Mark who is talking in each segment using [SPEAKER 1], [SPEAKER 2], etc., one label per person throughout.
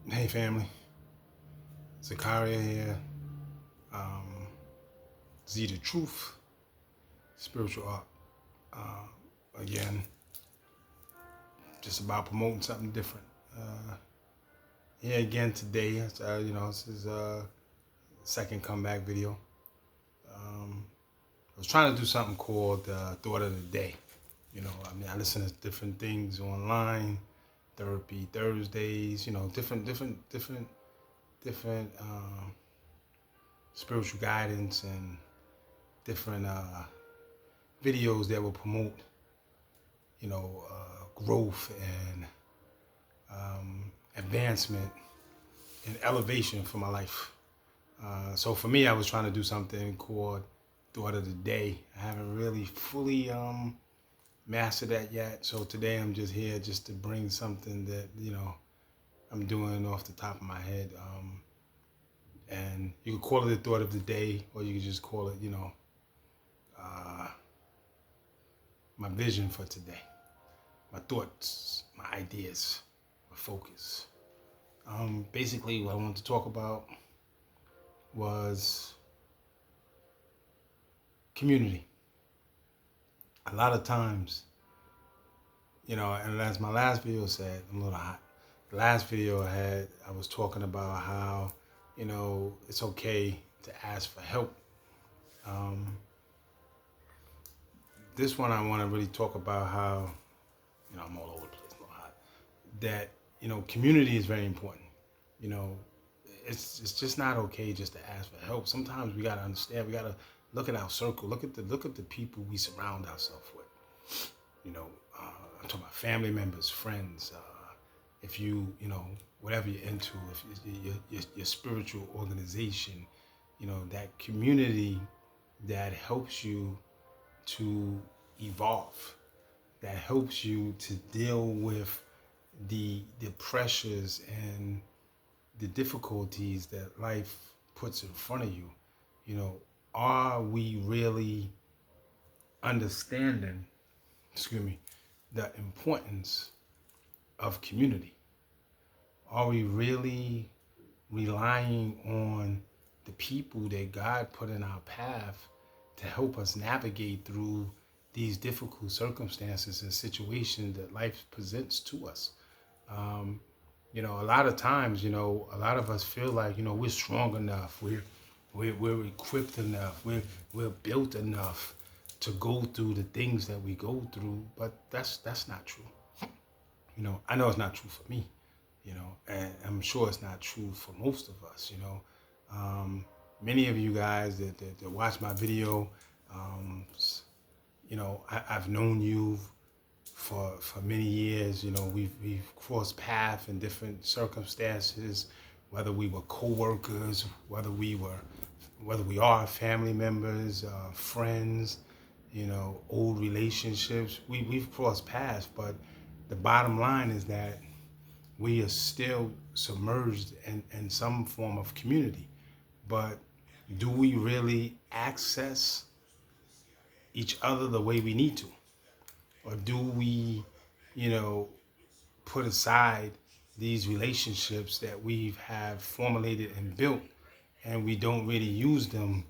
[SPEAKER 1] Hey family, Zakaria here. Um, Z the Truth, Spiritual Art. Again, just about promoting something different. Here again today. This is a second comeback video. I was trying to do something called Thought of the Day. I listen to different things online, Therapy Thursdays. Different spiritual guidance and different videos that will promote, growth and advancement and elevation for my life. So for me, I was trying to do something called Thought of the Day. I haven't really fully mastered that yet. So today I'm just here just to bring something that, I'm doing off the top of my head. And you could call it the Thought of the Day, or you could just call it, uh, my vision for today, my thoughts, my ideas, my focus. Basically, what I wanted to talk about was community. A lot of times, and as my last video said, I'm a little hot. The last video I was talking about how, it's okay to ask for help. This one I want to really talk about how, I'm all over the place, a little hot. That, community is very important. You know, it's just not okay just to ask for help. Sometimes we gotta understand. We gotta look at our circle. Look at the people we surround ourselves with. I'm talking about family members, friends. If whatever you're into, if your spiritual organization, that community that helps you to evolve, that helps you to deal with the pressures and the difficulties that life puts in front of you. Are we really understanding, the importance of community? Are we really relying on the people that God put in our path to help us navigate through these difficult circumstances and situations that life presents to us? A lot of times, a lot of us feel like, we're strong enough, we're equipped enough, we're built enough to go through the things that we go through, but that's not true. I know it's not true for me, and I'm sure it's not true for most of us. Many of you guys that watch my video, I've known you for many years. We've crossed paths in different circumstances, whether we were co-workers, whether we are family members, friends, old relationships. We've crossed paths, but the bottom line is that we are still submerged in some form of community. But do we really access each other the way we need to? Or do we, put aside these relationships that we have formulated and built, and we don't really use them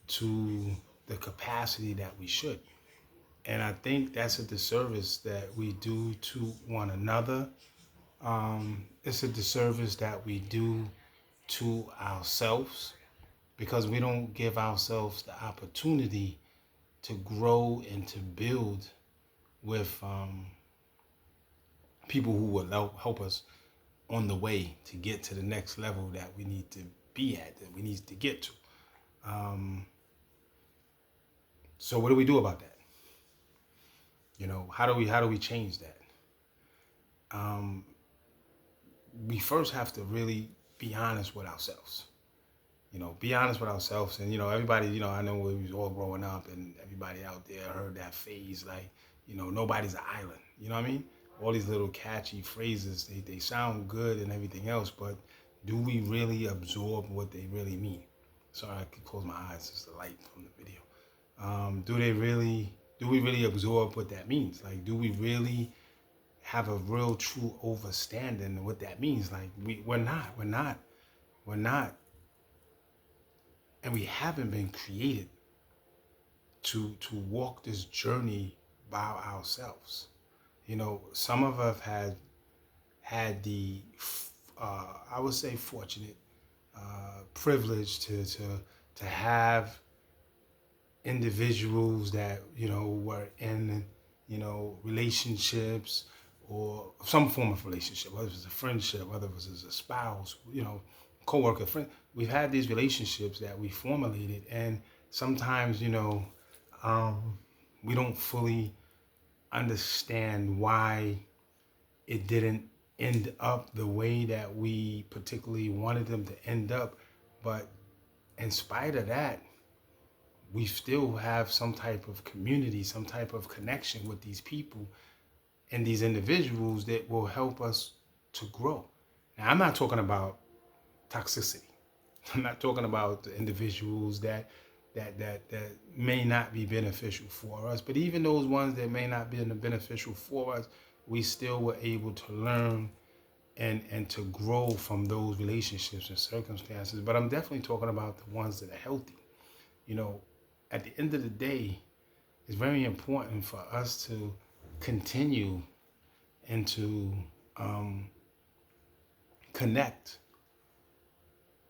[SPEAKER 1] to the capacity that we should? And I think that's a disservice that we do to one another. It's a disservice that we do to ourselves, because we don't give ourselves the opportunity to grow and to build with people who will help us on the way to get to the next level that we need to be at, that we need to get to. So what do we do about that? How do we change that? We first have to really be honest with ourselves. Be honest with ourselves. And, everybody, I know we was all growing up and everybody out there heard that phrase, like, nobody's an island. You know what I mean? All these little catchy phrases, they sound good and everything else, but do we really absorb what they really mean? Sorry, I could close my eyes, it's the light from the video. Do we really absorb what that means? Like, do we really have a real true understanding of what that means. Like we're not, and we haven't been created to walk this journey by ourselves. You know, some of us had the I would say fortunate privilege to have individuals that were in relationships or some form of relationship, whether it was a friendship, whether it was as a spouse, co-worker, friend. We've had these relationships that we formulated, and sometimes um, we don't fully understand why it didn't end up the way that we particularly wanted them to end up. But in spite of that, we still have some type of community, some type of connection with these people and these individuals that will help us to grow. Now, I'm not talking about toxicity. I'm not talking about the individuals that may not be beneficial for us, but even those ones that may not be beneficial for us, we still were able to learn and to grow from those relationships and circumstances. But I'm definitely talking about the ones that are healthy. You know, at the end of the day, it's very important for us to continue and to connect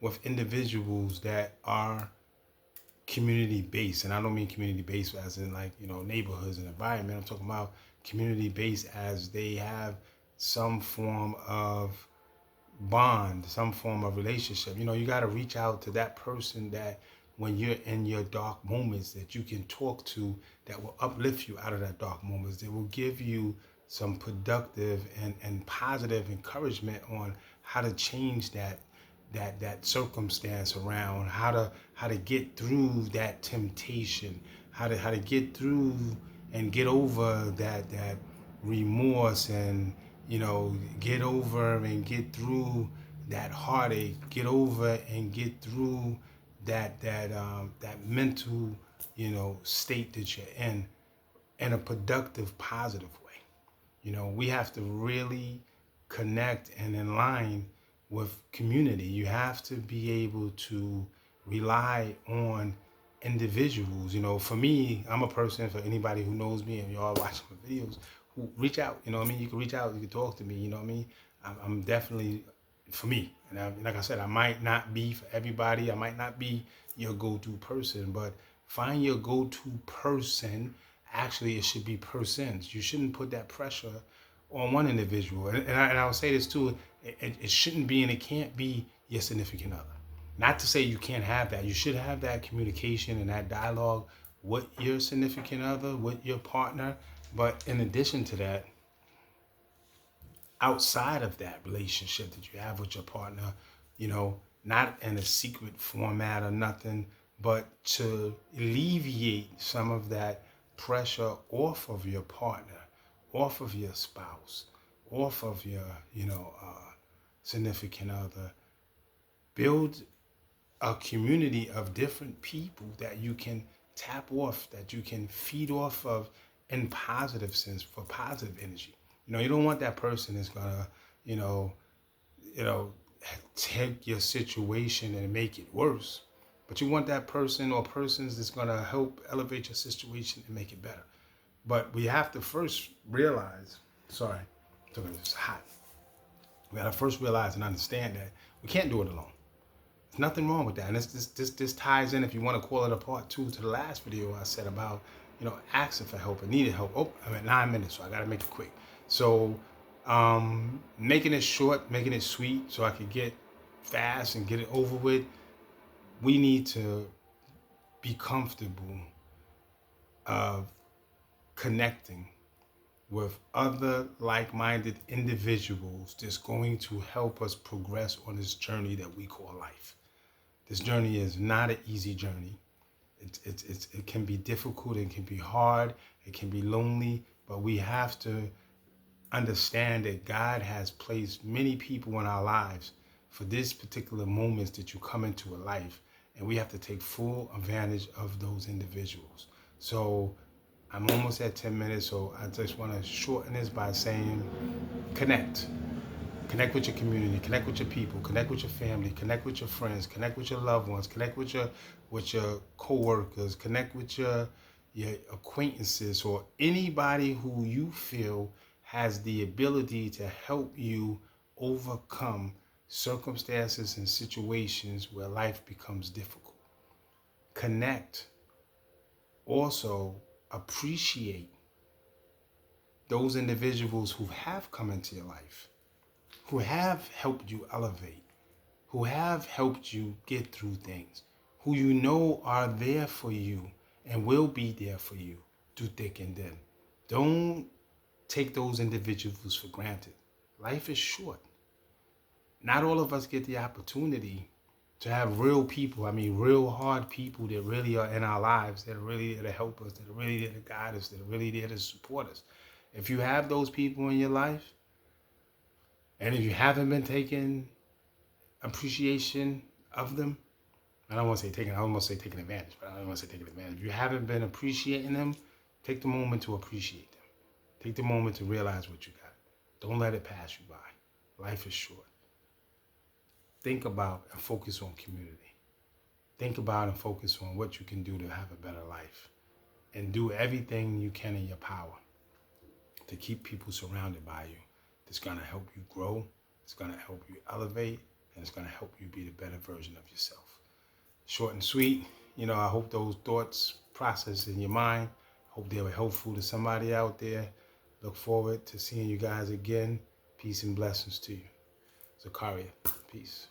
[SPEAKER 1] with individuals that are community based. And I don't mean community based as in like, neighborhoods and environment. I'm talking about community based as they have some form of bond, some form of relationship. You got to reach out to that person that when you're in your dark moments that you can talk to, that will uplift you out of that dark moments, that will give you some productive and positive encouragement on how to change that circumstance around, how to get through that temptation, how to get through and get over that remorse, and get over and get through that heartache, get over and get through that mental state that you're in a productive, positive way. We have to really connect and in line with community. You have to be able to rely on individuals. For me, I'm a person, for anybody who knows me and y'all watching my videos, who reach out, you know what I mean? You can reach out, you can talk to me, you know what I mean? I'm definitely, for me, and like I said, I might not be for everybody, I might not be your go-to person, but find your go-to person. Actually, it should be persons. You shouldn't put that pressure on one individual. And I will say this too, it shouldn't be and it can't be your significant other. Not to say you can't have that. You should have that communication and that dialogue with your significant other, with your partner. But in addition to that, outside of that relationship that you have with your partner, not in a secret format or nothing, but to alleviate some of that pressure off of your partner, off of your spouse, off of your, significant other. Build a community of different people that you can tap off, that you can feed off of in positive sense, for positive energy. You don't want that person that's gonna, you know, you know, take your situation and make it worse. But you want that person or persons that's gonna help elevate your situation and make it better. But we have to first realize, sorry, it's hot. We gotta first realize and understand that we can't do it alone. There's nothing wrong with that. And this ties in, if you want to call it a part two to the last video I said about, asking for help and needing help. Oh, I'm at 9 minutes, so I got to make it quick. So making it short, making it sweet so I can get fast and get it over with. We need to be comfortable of connecting with other like-minded individuals that's going to help us progress on this journey that we call life. This journey is not an easy journey. It can be difficult, it can be hard, it can be lonely, but we have to understand that God has placed many people in our lives for this particular moments that you come into a life, and we have to take full advantage of those individuals. So I'm almost at 10 minutes, so I just want to shorten this by saying connect. Connect with your community, connect with your people, connect with your family, connect with your friends, connect with your loved ones, connect with your co-workers, connect with your acquaintances, or anybody who you feel has the ability to help you overcome circumstances and situations where life becomes difficult. Connect. Also, appreciate those individuals who have come into your life, who have helped you elevate, who have helped you get through things, who you know are there for you and will be there for you through thick and thin. Don't take those individuals for granted. Life is short. Not all of us get the opportunity to have real people, real hard people that really are in our lives, that are really there to help us, that are really there to guide us, that are really there to support us. If you have those people in your life, and if you haven't been taking appreciation of them, I don't want to say taking, I almost say taking advantage, but I don't want to say taking advantage. If you haven't been appreciating them, take the moment to appreciate them. Take the moment to realize what you got. Don't let it pass you by. Life is short. Think about and focus on community. Think about and focus on what you can do to have a better life. And do everything you can in your power to keep people surrounded by you. That's going to help you grow. It's going to help you elevate. And it's going to help you be the better version of yourself. Short and sweet. I hope those thoughts process in your mind. Hope they were helpful to somebody out there. Look forward to seeing you guys again. Peace and blessings to you. Zakaria, peace.